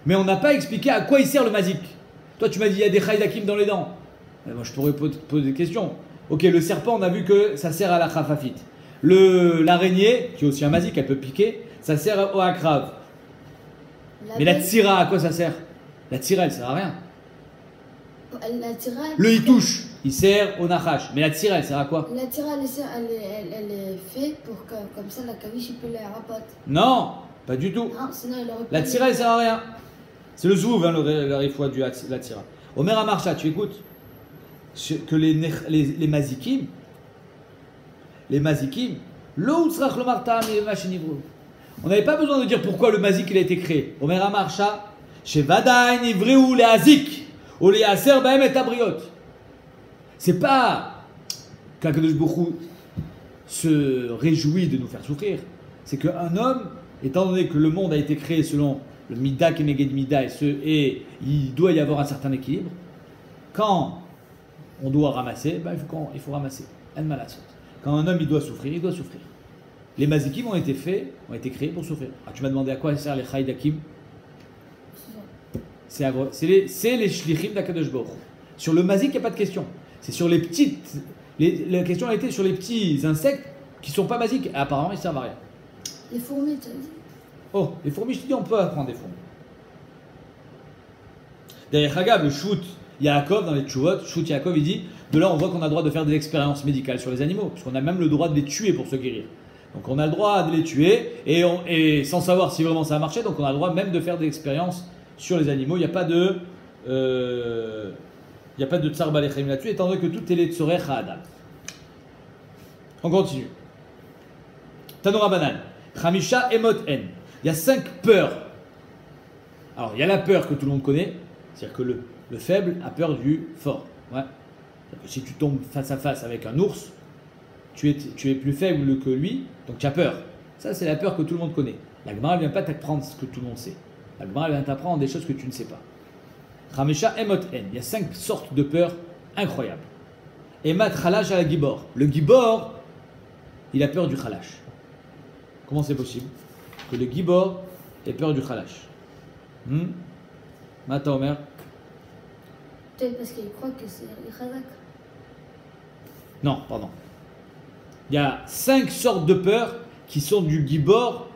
Mais on n'a pas expliqué à quoi il sert le mazik. Toi, tu m'as dit il y a des chaydakim dans les dents. Moi, je pourrais poser des questions. Ok, le serpent, on a vu que ça sert à la chafafite. L'araignée, qui est aussi un mazik, elle peut piquer, ça sert au akrave. Mais la tira, à quoi ça sert? La tira, elle sert à rien. Le hitouche, il sert au nachash. Mais la tira, elle sert à quoi? La tira, elle est faite pour que, comme ça, la caviche, il peut la rapote. Non, pas du tout. Non, sinon, la tira, elle sert à rien. C'est le zouv, hein, le rifouat de la tira. Omer Amarcha, tu écoutes que les mazikim, on n'avait pas besoin de dire pourquoi le mazik il a été créé. Omer Amarcha, chez Vadain, Ivreu, les azik, ou les aser, baem et abriot. C'est pas qu'Akadosh Baruch Hu se réjouit de nous faire souffrir. C'est qu'un homme, étant donné que le monde a été créé selon le Mida Keneged Mida et il doit y avoir un certain équilibre, quand on doit ramasser, il faut ramasser. Quand un homme il doit souffrir, il doit souffrir. Les mazikim ont été créés pour souffrir. Ah, tu m'as demandé à quoi servent les chaydakim? C'est les shlichim d'Akadosh Baruch Hu. Sur le mazik, il n'y a pas de question. C'est sur les petites. La question a été sur les petits insectes qui ne sont pas mazik. Apparemment, ils ne servent à rien. Les fourmis, tu as dit? Oh, les fourmis, je te dis, on peut apprendre des fourmis. Derrière Hagab, le shoot Yaakov, dans les tchouvot, shoot Yaakov, il dit, de là, on voit qu'on a le droit de faire des expériences médicales sur les animaux, puisqu'on a même le droit de les tuer pour se guérir. Donc on a le droit de les tuer, et sans savoir si vraiment ça a marché, donc on a le droit même de faire des expériences sur les animaux. Il n'y a pas de tsar balechem là-dessus, étant donné que tout est les tsorech ha'adam. On continue. Tanora Banan. Chamisha emot en. Il y a 5 peurs. Alors, il y a la peur que tout le monde connaît, c'est-à-dire que le faible a peur du fort. Ouais. Si tu tombes face à face avec un ours, tu es plus faible que lui, donc tu as peur. Ça, c'est la peur que tout le monde connaît. La Gemara ne vient pas t'apprendre ce que tout le monde sait. La Gemara vient t'apprendre des choses que tu ne sais pas. Chamisha emot en. Il y a 5 sortes de peurs incroyables. Emat chalash à la gibor. Le gibor, il a peur du chalash. Comment c'est possible que le gibor ait peur du chalash? Mata Omer. Peut-être parce qu'il croit que c'est les chazak. Non, pardon. Il y a 5 sortes de peurs qui sont du gibor,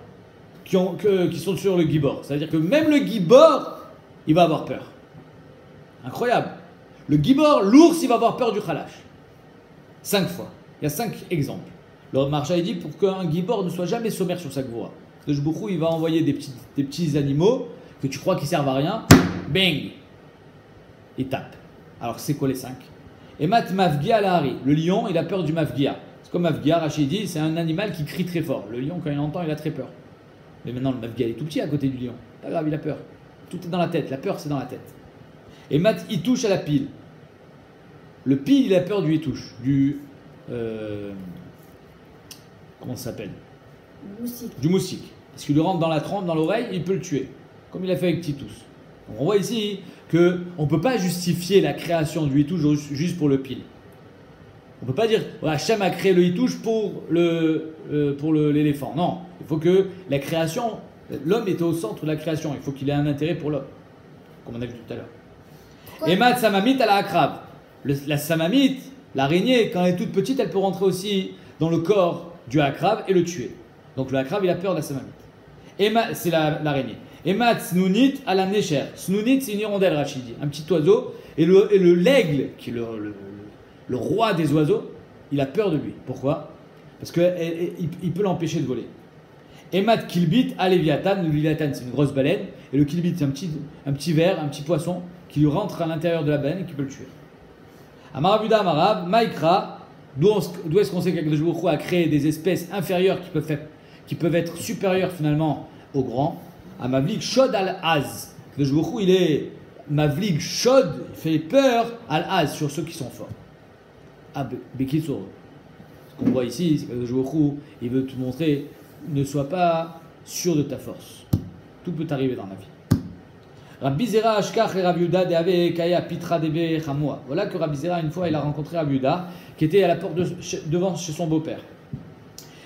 qui sont sur le gibor. C'est-à-dire que même le gibor, il va avoir peur. Incroyable. Le gibor, l'ours, il va avoir peur du chalash. 5 fois. Il y a 5 exemples. Le marcha il dit pour qu'un gibor ne soit jamais sommaire sur sa gvoura. Le Jbouchou, il va envoyer des petits animaux que tu crois qu'ils servent à rien. Bang! Il tape. Alors c'est quoi les 5? Et mat mafgia lahari. Le lion, il a peur du mafgia. C'est comme Mafgia, Rachid dit, c'est un animal qui crie très fort. Le lion, quand il entend, il a très peur. Mais maintenant, le Mafgia est tout petit à côté du lion. Pas grave, il a peur. Tout est dans la tête. La peur, c'est dans la tête. Et Mat, il touche à la pile. Le pile, il a peur du touche. Comment ça s'appelle? Du moustique. Parce qu'il lui rentre dans la trempe, dans l'oreille, il peut le tuer. Comme il a fait avec Titus. Donc on voit ici qu'on ne peut pas justifier la création du hitouche juste pour le pile. On ne peut pas dire Hachem a créé le hitouche pour l'éléphant. Non, il faut que la création, l'homme était au centre de la création. Il faut qu'il ait un intérêt pour l'homme. Comme on a vu tout à l'heure. Et Mat Samamit à la Akrab. La Samamite, l'araignée, quand elle est toute petite, elle peut rentrer aussi dans le corps du Akrab et le tuer. Donc le Akrab, il a peur de la Samamite. C'est l'araignée. Et Mat Snounit à la Necher. Snounit, c'est une hirondelle, Rachidi, un petit oiseau. Et l'aigle, qui est le roi des oiseaux, il a peur de lui. Pourquoi? Parce qu'il peut l'empêcher de voler. Et Mat Kilbit à Léviathan. Le Léviathan, c'est une grosse baleine. Et le Kilbit, c'est un petit ver, un petit poisson qui lui rentre à l'intérieur de la baleine et qui peut le tuer. Amarabuda Amarab, Maïkra, d'où est-ce qu'on sait qu'Akadosh Baruch Hu a créé des espèces inférieures qui peuvent être supérieures finalement aux grands? À Mavlik Shod al-Az. Akadosh Baruch Hu, il est Mavlik Shod, il fait peur al-Az sur ceux qui sont forts. Ah, Bekitsur. Ce qu'on voit ici, c'est qu'Akadosh Baruch Hu, il veut te montrer, ne sois pas sûr de ta force. Tout peut arriver dans la vie. Rabbi Zera Ashkach et Rabbi Yehuda de Kaya Pitra Debe Chamoua. Voilà que Rabbi Zera, une fois, il a rencontré Rabbi Yehuda, qui était à la porte devant chez son beau-père.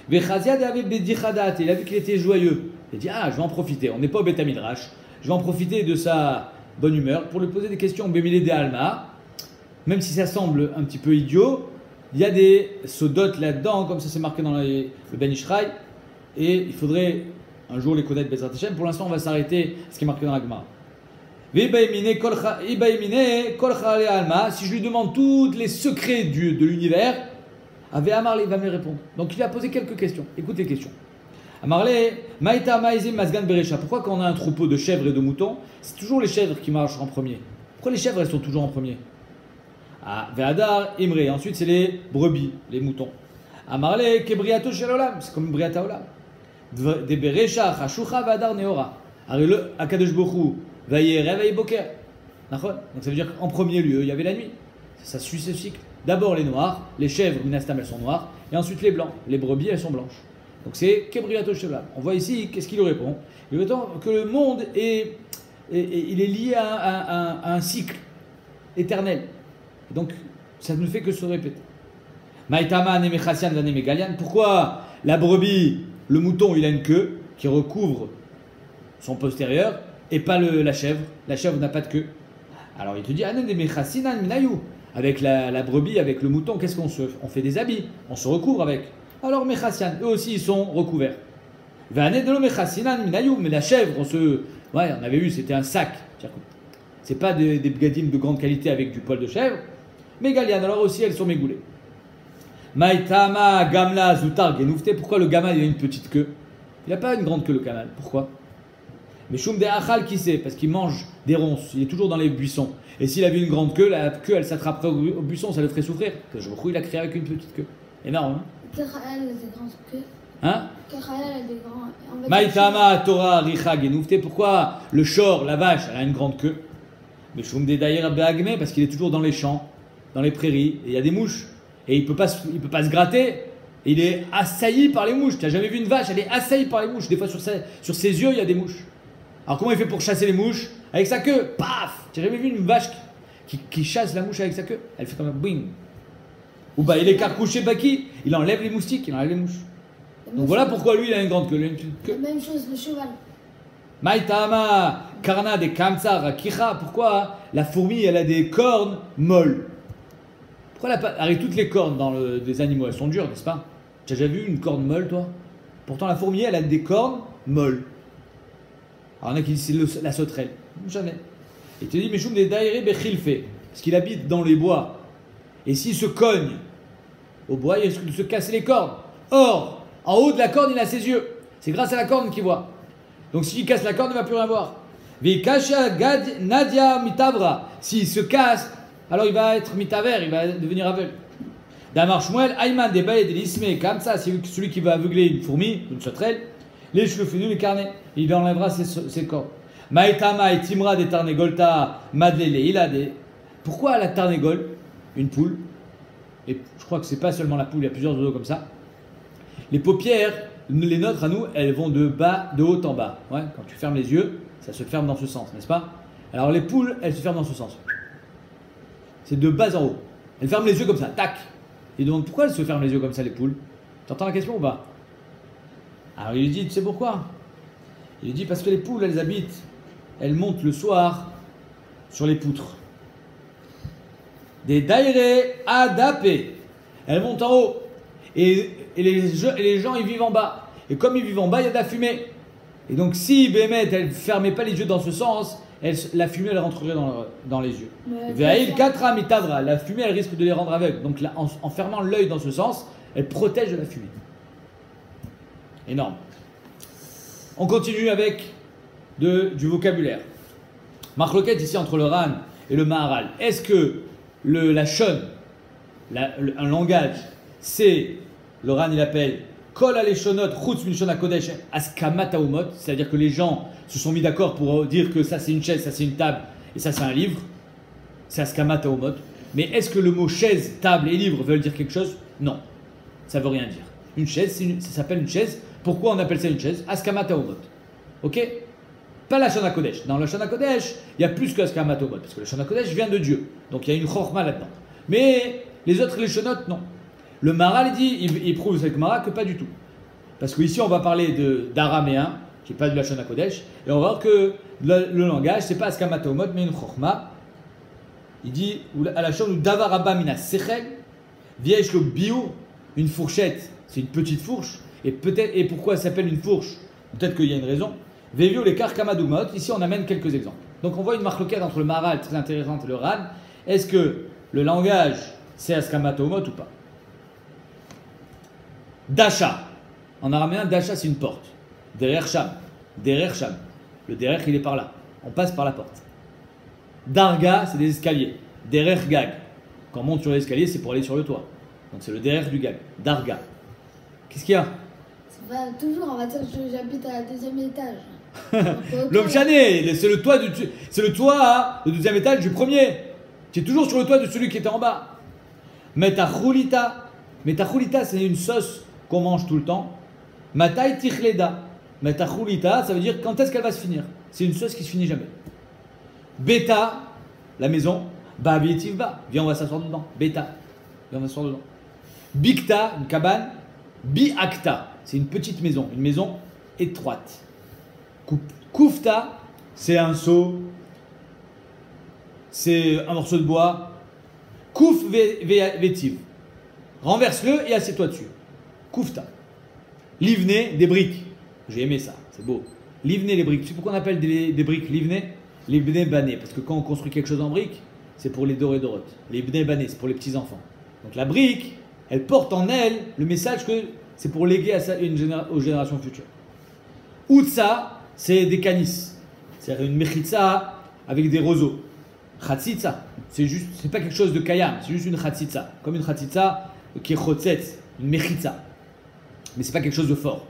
Vechazia de Bedichadat, il a vu qu'il était joyeux. Il a dit, je vais en profiter. On n'est pas au Beth Midrash. Je vais en profiter de sa bonne humeur pour lui poser des questions. Bemile de Alma, même si ça semble un petit peu idiot, il y a des sodotes là-dedans, comme ça c'est marqué dans le Ben Ishraï, et il faudrait un jour les connaître Bezrat Hashem. Pour l'instant, on va s'arrêter à ce qui est marqué dans la Gemara. Si je lui demande tous les secrets de l'univers, Ave Amarle va me répondre. Donc il a posé quelques questions. Écoute les questions. Amarle, Maïta Maïzim Mazgan Berecha. Pourquoi quand on a un troupeau de chèvres et de moutons, c'est toujours les chèvres qui marchent en premier? Pourquoi les chèvres elles sont toujours en premier? Ve'adar Imre. Ensuite c'est les brebis, les moutons. Amarle Kebriato Shelolam. C'est comme Briata Olam. De Berecha Chashucha Ve'adar Neora. Alors le Akadosh Baruch Vaïe Boker. Donc ça veut dire qu'en premier lieu, il y avait la nuit. Ça suit ce cycle. D'abord les noirs, les chèvres, Minastam, elles sont noires, et ensuite les blancs. Les brebis, elles sont blanches. Donc c'est Kebriato Shelam. On voit ici, qu'est-ce qu'il lui répond? Il lui répond que le monde il est lié à un cycle éternel. Et donc ça ne fait que se répéter. Maïtama Nemechasian Vanemegalian. Pourquoi la brebis, le mouton, il a une queue qui recouvre son postérieur et pas la chèvre? La chèvre n'a pas de queue. Alors il te dit, avec la brebis, avec le mouton, qu'est-ce qu'on fait? On fait des habits, on se recouvre avec. Alors Mechassian, eux aussi ils sont recouverts. Mais la chèvre, on avait vu, c'était un sac. C'est pas des bgadim de grande qualité avec du poil de chèvre. Mais Galian, alors aussi elles sont mégoulées. Maïtama Gamla Zoutar Genoufte. Pourquoi le gamal il a une petite queue? Il n'a pas une grande queue le gamal. Pourquoi? Mais Shum de Achal, qui sait? Parce qu'il mange des ronces, il est toujours dans les buissons. Et s'il avait une grande queue, la queue elle s'attraperait au buisson, ça le ferait souffrir. Je crois qu'il a créé avec une petite queue. Énorme, hein? Keraël a des grandes queues. Hein? Keraël a des grands. Maïtama Torah Richa Genoufte. Pourquoi le shor, la vache, elle a une grande queue? Mais Shum de Daïr Beagme, parce qu'il est toujours dans les champs, dans les prairies, et il y a des mouches. Et il peut pas se gratter. Et il est assailli par les mouches. Tu n'as jamais vu une vache, elle est assaillie par les mouches. Des fois sur ses yeux, il y a des mouches. Alors comment il fait pour chasser les mouches? Avec sa queue, paf! Tu n'as jamais vu une vache qui chasse la mouche avec sa queue? Elle fait comme un bing. Ou il est carcouché Baki, il enlève les moustiques, il enlève les mouches. Donc voilà pourquoi lui il a une grande queue. Lui, une petite queue. La même chose, le cheval. Maïtama Karna de Kamsar Kicha. Pourquoi la fourmi elle a des cornes molles? Pourquoi elle a pas... Arrête, toutes les cornes dans des animaux, elles sont dures, n'est-ce pas? Tu as déjà vu une corne molle, toi? Pourtant la fourmi elle a des cornes molles. Alors, il y en a qui disent c'est la sauterelle. Jamais. Il te dit, mais Choum des daïré bechilfe. Parce qu'il habite dans les bois. Et s'il se cogne au bois, il risque de se casser les cornes. Or, en haut de la corne, il a ses yeux. C'est grâce à la corne qu'il voit. Donc, s'il casse la corne, il ne va plus rien voir. Vikasha gad nadia mitavra. S'il se casse, alors il va être mitaver, il va devenir aveugle. Damar Shmuel, Ayman des bailles de l'ismé, comme ça, c'est celui qui va aveugler une fourmi, une sauterelle, les cheveux les carnets, il enlèvera ses corps. Maïtama et Timra des Tarnegolta, Madlele, il a des. Pourquoi la Tarnegol, une poule, et je crois que c'est pas seulement la poule, il y a plusieurs oiseaux comme ça. Les paupières, les nôtres à nous, elles vont de haut en bas. Ouais, quand tu fermes les yeux, ça se ferme dans ce sens, n'est-ce pas? Alors les poules, elles se ferment dans ce sens. C'est de bas en haut. Elles ferment les yeux comme ça, tac. Il demande pourquoi elles se ferment les yeux comme ça, les poules. Tu entends la question ou pas? Alors il lui dit, tu sais pourquoi? Il lui dit parce que les poules, elles habitent, elles montent le soir sur les poutres. Des daïré adapé. Elles montent en haut. Et les gens, ils vivent en bas. Et comme ils vivent en bas, il y a de la fumée. Et donc si Bémet, elle ne fermait pas les yeux dans ce sens, la fumée, elle rentrerait dans les yeux. La fumée, elle risque de les rendre aveugles. Donc là, en fermant l'œil dans ce sens, elle protège de la fumée. Énorme. On continue avec du vocabulaire. Marloquette ici entre le Ran et le Maharal. Est-ce que la shon, un langage, c'est, le Ran il appelle Kol aleshonot chutz min shon hakodesh askamat haumot, c'est-à-dire que les gens se sont mis d'accord pour dire que ça c'est une chaise, ça c'est une table et ça c'est un livre. C'est askamat haumot. Mais est-ce que le mot chaise, table et livre veulent dire quelque chose? Non, ça veut rien dire. Une chaise, ça s'appelle une chaise. Pourquoi on appelle ça une chaise? Askamat haumot. Ok? Pas la Shon HaKodesh. Dans la Shon HaKodesh, il y a plus que Askamat haumot, parce que la Shon HaKodesh vient de Dieu. Donc il y a une chorma là-dedans. Mais les autres, les Shonot, non. Le Maharal il prouve avec Mara que pas du tout. Parce qu'ici, on va parler d'araméen, qui n'est pas de la Shon HaKodesh, et on va voir que le langage, c'est pas Askamat haumot, mais une chorma. Il dit, à la Shon, Davaraba mina sechel, viesh lo biou, une fourchette, c'est une petite fourche. Et pourquoi ça s'appelle une fourche? Peut-être qu'il y a une raison. Vevio les karkamadumot. Ici, on amène quelques exemples. Donc, on voit une marloquette entre le Maharal très intéressante et le Ran. Est-ce que le langage, c'est askamatomot ou pas? Dasha. En araméen, Dasha, c'est une porte. Derrière Sham. Derrière Sham. Le derrière, il est par là. On passe par la porte. Darga, c'est des escaliers. Derrière Gag. Quand on monte sur l'escalier, c'est pour aller sur le toit. Donc, c'est le derrière du Gag. Darga. Qu'est-ce qu'il y a? Bah, toujours, on va dire que j'habite à la deuxième étage. L'homme chané, c'est le toit le deuxième étage du premier. Tu es toujours sur le toit de celui qui était en bas. Metachulita. Metachulita, c'est une sauce qu'on mange tout le temps. Matai tichleda. Metachulita, ça veut dire quand est-ce qu'elle va se finir. C'est une sauce qui se finit jamais. Beta, la maison. Babietivba. Viens, on va s'asseoir dedans. Beta. Viens, on va s'asseoir dedans. Bikta, une cabane. Biakta, c'est une petite maison, une maison étroite. Koufta, c'est un seau, c'est un morceau de bois. Kouf vetiv, renverse-le et assieds-toi dessus. Koufta. Livné, des briques. J'ai aimé ça, c'est beau. Livné, les briques. Tu sais pourquoi on appelle des briques livné? Livné bané, parce que quand on construit quelque chose en briques, c'est pour les dorés dorotes. Livné bané, c'est pour les petits enfants. Donc la brique, elle porte en elle le message que c'est pour léguer aux générations futures. Outsa, c'est des canis. C'est une mechitza avec des roseaux. Chatzitza, c'est pas quelque chose de kayam, c'est juste une chatzitza. Comme une chatzitza qui est chotzetz, une mechitza. Mais c'est pas quelque chose de fort.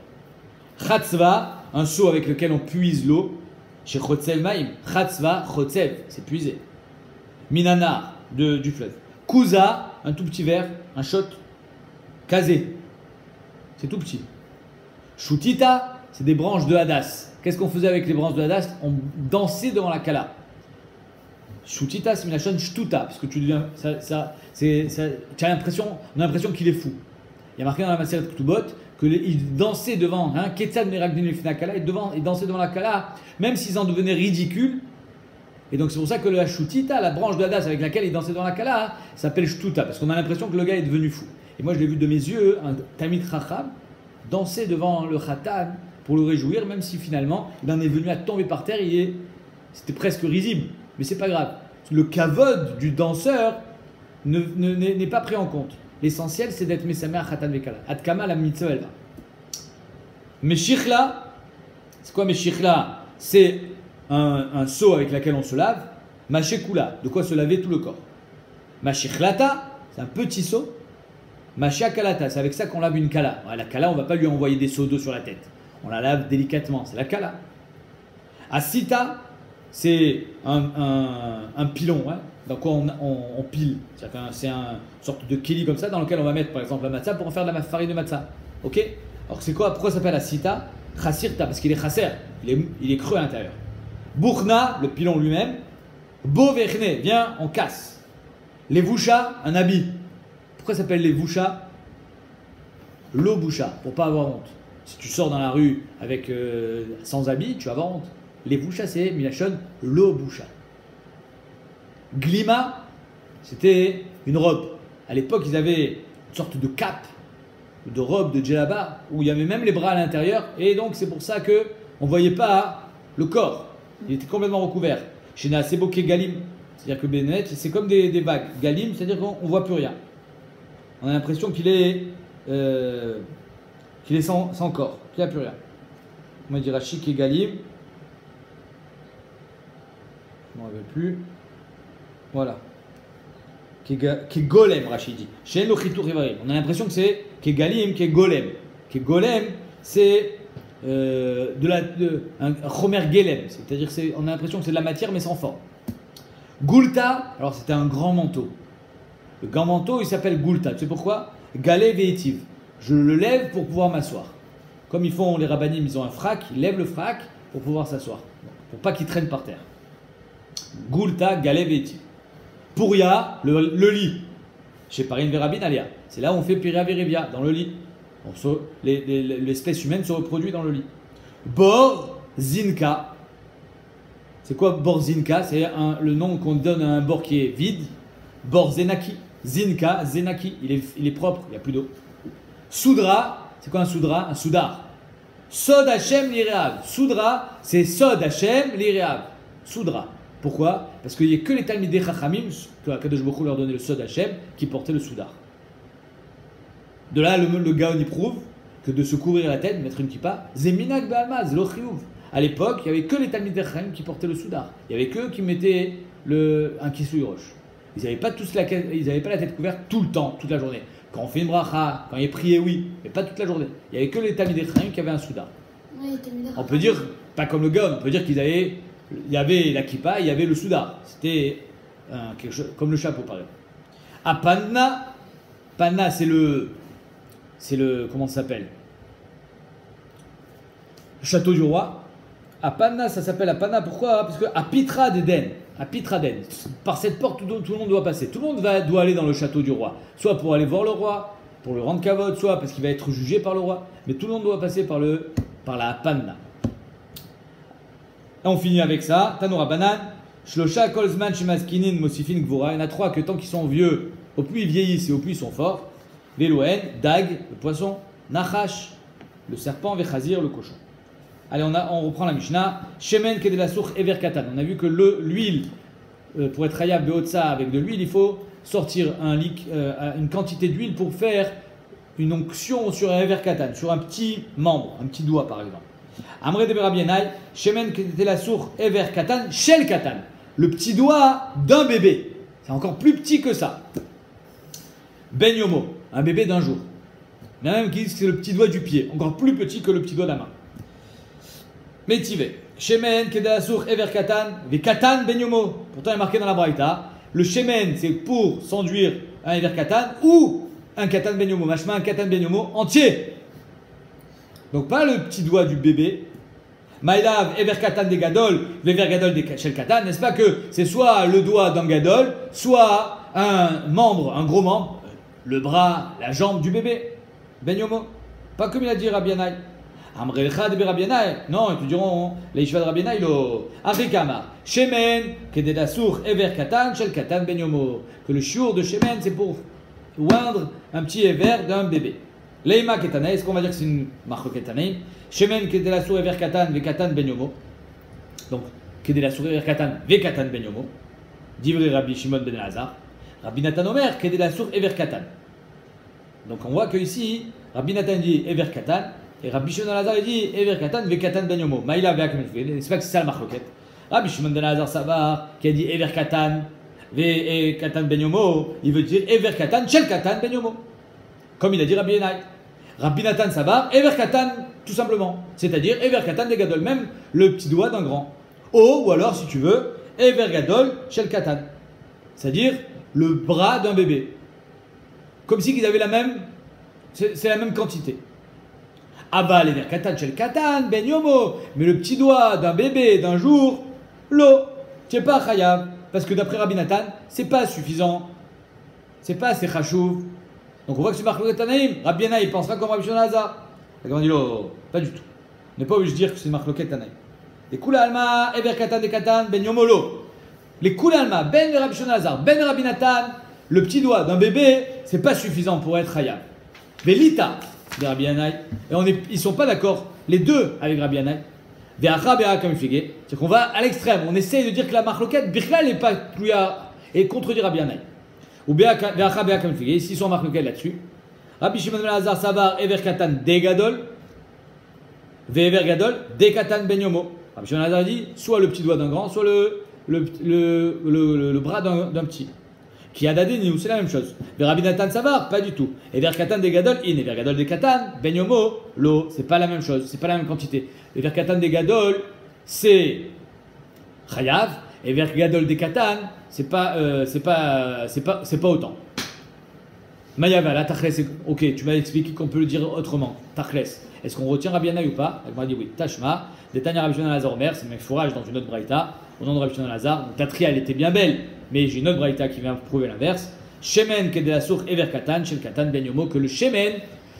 Chatzva, un seau avec lequel on puise l'eau. Chez chotzev maïm. Chatzva, chotzev, c'est puiser. Minana, du fleuve. Kuza, un tout petit verre, un shot. Kazé, c'est tout petit. Shutita, c'est des branches de hadas. Qu'est-ce qu'on faisait avec les branches de hadas? On dansait devant la kala. Shutita, c'est une chaîne shtuta, parce que tu deviens, tu as l'impression, on a l'impression qu'il est fou. Il y a marqué dans la Maseret Ketubot qu'il dansait devant, Ketzad meragdim lefna kala, et dansait devant la kala, même s'ils en devenaient ridicules. Et donc c'est pour ça que la shutita, la branche de hadas avec laquelle il dansait dans la kala, s'appelle shtuta, parce qu'on a l'impression que le gars est devenu fou. Et moi, je l'ai vu de mes yeux, un Tamid Chacham, danser devant le Khatan pour le réjouir, même si finalement, il en est venu à tomber par terre, c'était presque risible. Mais c'est pas grave. Le kavod du danseur n'est pas pris en compte. L'essentiel, c'est d'être Mesamer Khatan Vekala. Adkama la mitzvah, elle va. Meshichla, c'est quoi Meshichla? C'est un seau avec lequel on se lave. Mashekula, de quoi se laver tout le corps. Mashichlata, c'est un petit seau. Mashia kalata, c'est avec ça qu'on lave une kala. La kala, on ne va pas lui envoyer des seaux d'eau sur la tête. On la lave délicatement, c'est la kala. Asita, c'est un pilon, hein, dans quoi on pile. C'est une sorte de keli comme ça, dans lequel on va mettre par exemple la matzah pour en faire de la farine de matzah. Ok? Alors c'est quoi? Pourquoi ça s'appelle asita? Chassirta, parce qu'il est chasser, il est creux à l'intérieur. Bourna, le pilon lui-même. Bovechne, viens, on casse. Les vouchas, un habit. Pourquoi ça s'appelle les vouchas? L'eau boucha, pour pas avoir honte. Si tu sors dans la rue avec sans habit, tu vas avoir honte. Les vouchas, c'est milachon, l'eau boucha. Glima, c'était une robe. À l'époque, ils avaient une sorte de cape, de robe, de djellaba, où il y avait même les bras à l'intérieur. Et donc, c'est pour ça qu'on ne voyait pas le corps. Il était complètement recouvert. Chez Naaseboke Galim, c'est-à-dire que Benet, c'est comme des vagues. Galim, c'est-à-dire qu'on ne voit plus rien. On a l'impression qu'il est sans corps, qu'il n'y a plus rien. On va dire Rachik et Galim. Je ne m'en rappelle plus. Voilà. Qui est golem, Rachidi. Chez Lochitur Rivari. On a l'impression que c'est qui est Galim, qui est golem. Qui est golem, c'est un chomer gelem. C'est-à-dire on a l'impression que c'est de la matière mais sans forme. Gulta, alors c'était un grand manteau. Le grand manteau, il s'appelle Gulta. Tu sais pourquoi? Galé Veitiv. Je le lève pour pouvoir m'asseoir. Comme ils font les rabbinim, ils ont un frac, ils lèvent le frac pour pouvoir s'asseoir. Pour pas qu'il traîne par terre. Gulta, Galé Veitiv. Pouria, le lit. Chez Parin Verabin Alia. C'est là où on fait Piria Verivia, dans le lit. L'espèce humaine se reproduit dans le lit. Bor Zinka. C'est quoi Bor Zinka? C'est le nom qu'on donne à un bord qui est vide. Bor Zenaki. Zinka, Zenaki. Il est propre, il n'y a plus d'eau. Soudra, c'est quoi un soudra? Un soudar. Sod Hashem Lireav. Soudra, c'est Sod Hashem Lireav. Soudra. Pourquoi? Parce qu'il n'y a que les Talmidei Chachamim, que Akadosh Baruch Hu leur donnait le Sod Hashem, qui portaient le soudar. De là, le Gaon y prouve que de se couvrir la tête, mettre une kippa, Zeminak Ba'alma, Zelo Chiyuv. À l'époque, il n'y avait que les Talmidei Chachamim qui portaient le soudar. Il n'y avait que qui mettaient un kisui roche. Ils n'avaient pas la tête couverte tout le temps, toute la journée. Quand on fait une bracha, quand il est prié, oui, mais pas toute la journée. Il n'y avait que les Talmidei Chachamim qui avaient un soudar. On peut dire, pas comme le Gaon, on peut dire il y avait la kippa, il y avait le soudar. C'était quelque chose comme le chapeau, par exemple. À Panna, c'est le comment ça s'appelle? Le château du roi. À Panna, ça s'appelle à Panna. Pourquoi? Parce que à Pitra d'Eden, par cette porte, tout le monde doit passer. Tout le monde doit aller dans le château du roi. Soit pour aller voir le roi, pour le rendre kavod, soit parce qu'il va être jugé par le roi. Mais tout le monde doit passer par la Panna. Et on finit avec ça. Tanoura Banan. Shlosha Kolzman Shemaskinin Mosifin Gvura. Il y en a trois que tant qu'ils sont vieux, au plus ils vieillissent et au plus ils sont forts. Veloen, Dag, le poisson. Nachash, le serpent. Vechazir, le cochon. Allez, on reprend la Mishnah. Shemen Kedelasur Ever Katan. On a vu que l'huile, pour être hayab beotsa avec de l'huile, il faut sortir une quantité d'huile pour faire une onction sur un Ever Katan, sur un petit membre, un petit doigt par exemple. Amre de Berabienai, Shemen Kedelasur Ever Katan, Shel Katan. Le petit doigt d'un bébé. C'est encore plus petit que ça. Ben Yomo, un bébé d'un jour. Il y en a même qui disent que c'est le petit doigt du pied, encore plus petit que le petit doigt de la main. Métivé. Shemen, Kedelasur, Ever Katan, Ve Katan Ben Yomo. Pourtant, il est marqué dans la Braïta. Le Shemen, c'est pour s'enduire un Ever Katan ou un Katan Ben Yomo. Machma, un Katan Ben Yomo entier. Donc, pas le petit doigt du bébé. Maïlav, Ever Katan des Gadol, Vever Gadol des Shel Katan. N'est-ce pas que c'est soit le doigt d'un Gadol, soit un membre, un gros membre, le bras, la jambe du bébé. Ben Yomo. Pas comme il a dit Rabbi Yannai. Amrelcha de Rabbi Yannai. Non, ils te diront, les Yeshiva de Rabbi Yannai, Afrikama. Shemen, Kedelasur, Ever Katan, Shel Katan Ben Yomo. Que le shiur de Shemen, c'est pour oindre un petit Ever d'un bébé. Leima Ketanaï, est-ce qu'on va dire que c'est une marque Ketanaï? Shemen, Kedelasur, Ever Katan, Ve Katan Ben Yomo. Donc, Kedelasur, Ever Katan, Ve Katan Ben Yomo. Divrei Rabbi Shimon Ben Elazar. Rabbi Nathan Omer, Kedelasur, Ever Katan. Donc, on voit que ici, Rabbi Nathan dit Ever Katan. Et Rabbi Shimon Ben Elazar dit Ever Katan, Ve Katan Ben Yomo. Maïla Ve Akmel. C'est pas que c'est ça le marque. Rabbi Shimon Ben Elazar Savar, qui a dit Ever Katan, Ve Katan Ben Yomo, il veut dire Ever Katan, Shel Katan Ben Yomo. Comme il a dit Rabbi Yanaï. Rabbi Nathan Savar, Ever Katan, tout simplement. C'est-à-dire Ever Katan des Gadol, même le petit doigt d'un grand. Ou alors, si tu veux, Ever Gadol Shel Katan. C'est-à-dire le bras d'un bébé. Comme si ils avaient la même, c'est la même quantité. Aval Ever Katan Shel Katan, Ben Yomo. Mais le petit doigt d'un bébé d'un jour, l'eau, tu n'es pas chayav. Parce que d'après Rabbi Nathan, c'est pas suffisant. C'est pas assez chachouv. Donc on voit que c'est Marloquet Tanaïm. Rabbi Yanaï, il pensera comme Rabbi Shimon Hazar. On dit, oh, pas du tout. On n'est pas obligé de dire que c'est Marloquet Tanaïm. Les Kula Alma, Ever Katan de Katan, Ben Yomolo. Les Kula Alma, Ben de Rabbi Shimon Hazar, Ben de Rabbi Nathan, le petit doigt d'un bébé, c'est pas suffisant pour être chayav. Velita, de Rabbi Yanaï. Et ils ne sont pas d'accord, les deux, avec Rabbi Yanaï. Ve'acha be'a comme figué. C'est qu'on va à l'extrême. On essaye de dire que la Marloquet, Birka, n'est pas Tlouya et contredire Rabbi Yanaï. Ou Be'acha be'a comme figué. S'ils sont Marloquet là-dessus. Rabbi Shimon ben Hazar Savar Ever Katan de Gadol. Ve'ever Gadol de Katan Ben Yomo. Rabbi Shimon ben Hazar dit soit le petit doigt d'un grand, soit le bras d'un petit. Qui a dadé, c'est la même chose. Rabbi Nathan Savar, pas du tout. Ever Katan de Gadol, Ever Gadol de Katan, Ben Yomo, l'eau, c'est pas la même chose, c'est pas la même quantité. Ever Katan de Gadol, c'est Chayav. Ever Gadol de Katan, c'est pas autant. Mayava, là, Tachles, ok, tu m'as expliqué qu'on peut le dire autrement. Tachles, est-ce qu'on retient Rabbi Yanaï ou pas? Elle m'a dit oui. Tashma, Détania Rabbi Shimon Hazar Omer, c'est mes fourrages dans une autre braïta, au nom de Rabbi Shimon Hazar. Donc ta tria, elle était bien belle, mais j'ai une autre braïta qui vient prouver l'inverse. Shemen Kedelasour Ever Katan, Shel Katan Ben Yomo, que le Shemen,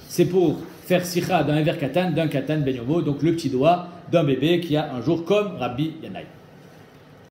c'est pour faire sicha d'un Ever Katan, d'un Katan Ben Yomo, donc le petit doigt d'un bébé qui a un jour comme Rabbi Yanaï.